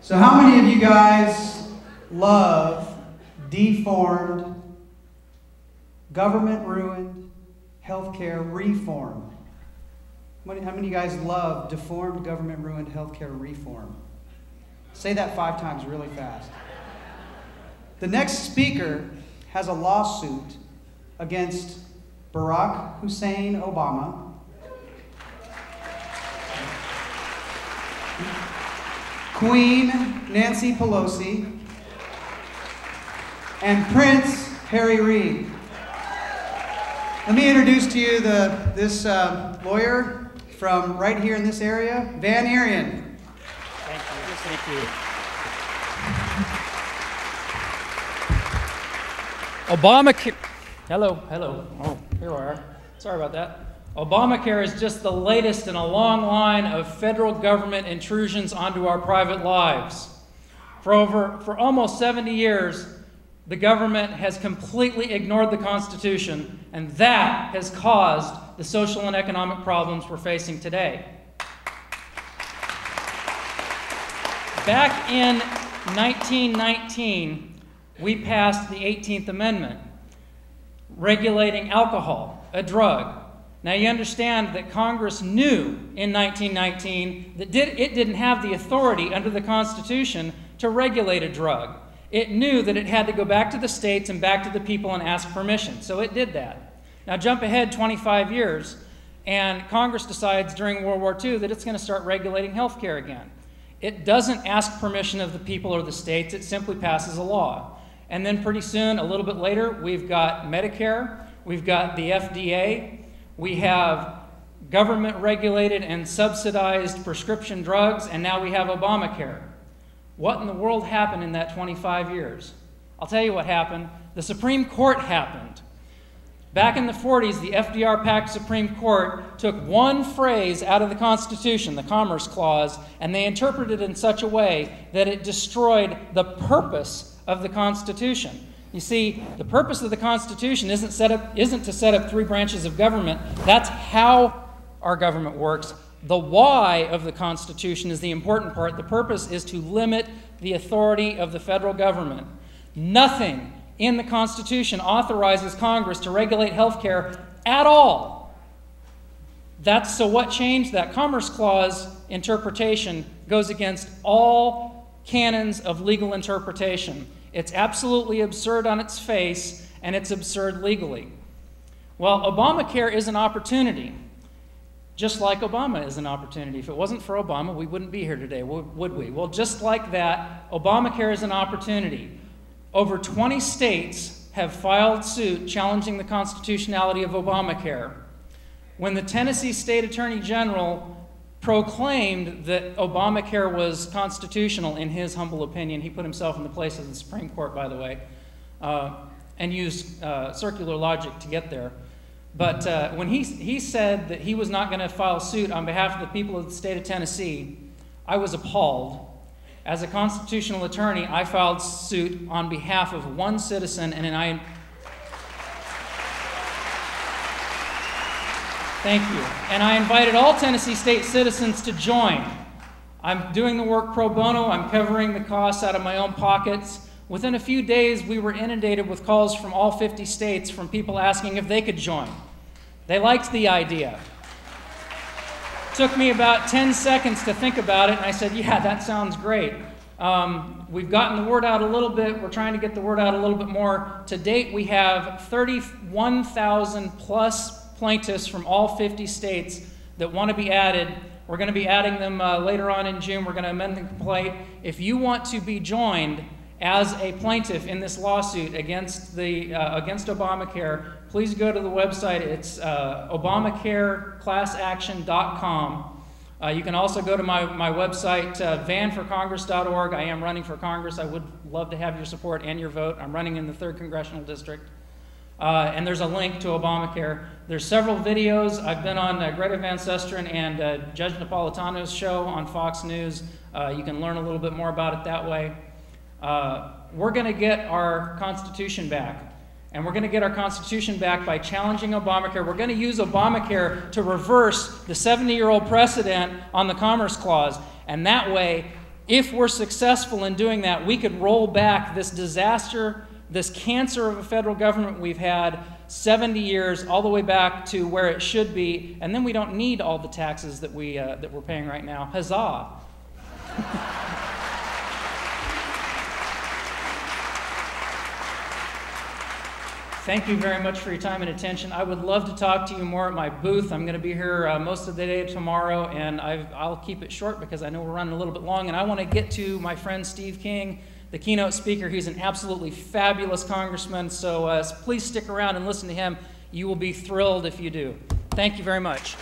So how many of you guys love deformed, government-ruined healthcare reform? How many of you guys love deformed, government-ruined healthcare reform? Say that 5 times really fast. The next speaker has a lawsuit against Barack Hussein Obama, Queen Nancy Pelosi, and Prince Harry Reid. Let me introduce to you this lawyer from right here in this area, Van Arion. Thank you. Thank you. Obamacare. Hello. Oh, here we are. Sorry about that. Obamacare is just the latest in a long line of federal government intrusions onto our private lives. For almost 70 years, the government has completely ignored the Constitution, and that has caused the social and economic problems we're facing today. Back in 1919, we passed the 18th Amendment, regulating alcohol, a drug. Now you understand that Congress knew in 1919 that it didn't have the authority under the Constitution to regulate a drug. It knew that it had to go back to the states and back to the people and ask permission, so it did that. Now jump ahead 25 years, and Congress decides during World War II that it's going to start regulating health care again. It doesn't ask permission of the people or the states, it simply passes a law. And then pretty soon, a little bit later, we've got Medicare, we've got the FDA, we have government-regulated and subsidized prescription drugs, and now we have Obamacare. What in the world happened in that 25 years? I'll tell you what happened. The Supreme Court happened. Back in the 40s, the FDR-packed Supreme Court took one phrase out of the Constitution, the Commerce Clause, and they interpreted it in such a way that it destroyed the purpose of the Constitution. You see, the purpose of the Constitution isn't to set up 3 branches of government. That's how our government works. The why of the Constitution is the important part. The purpose is to limit the authority of the federal government. Nothing in the Constitution authorizes Congress to regulate health care at all. So what changed? That Commerce Clause interpretation goes against all canons of legal interpretation. It's absolutely absurd on its face, and it's absurd legally. Well, Obamacare is an opportunity, just like Obama is an opportunity. If it wasn't for Obama, we wouldn't be here today, would we? Well, just like that, Obamacare is an opportunity. Over 20 states have filed suit challenging the constitutionality of Obamacare. When the Tennessee State Attorney General proclaimed that Obamacare was constitutional, in his humble opinion, he put himself in the place of the Supreme Court, by the way, and used circular logic to get there. But when he said that he was not going to file suit on behalf of the people of the state of Tennessee, I was appalled. As a constitutional attorney, I filed suit on behalf of one citizen, and thank you. And I invited all Tennessee state citizens to join. I'm doing the work pro bono. I'm covering the costs out of my own pockets. Within a few days, we were inundated with calls from all 50 states from people asking if they could join. They liked the idea. It took me about 10 seconds to think about it, and I said, yeah, that sounds great. We've gotten the word out a little bit. We're trying to get the word out a little bit more. To date, we have 31,000 plus plaintiffs from all 50 states that want to be added. We're going to be adding them later on in June. We're going to amend the complaint. If you want to be joined as a plaintiff in this lawsuit against Obamacare, please go to the website. It's ObamacareClassAction.com. You can also go to my website, vanforcongress.org. I am running for Congress. I would love to have your support and your vote. I'm running in the 3rd Congressional District. And there's a link to Obamacare. There's several videos. I've been on Greta Van Susteren and Judge Napolitano's show on Fox News. You can learn a little bit more about it that way. We're going to get our Constitution back. And we're going to get our Constitution back by challenging Obamacare. We're going to use Obamacare to reverse the 70-year-old precedent on the Commerce Clause. And that way, if we're successful in doing that, we could roll back this disaster, this cancer of a federal government we've had 70 years, all the way back to where it should be, and then we don't need all the taxes that we're paying right now. Huzzah! Thank you very much for your time and attention. I would love to talk to you more at my booth. I'm going to be here most of the day tomorrow, and I'll keep it short because I know we're running a little bit long, and I want to get to my friend Steve King, the keynote speaker. He's an absolutely fabulous congressman, so please stick around and listen to him. You will be thrilled if you do. Thank you very much.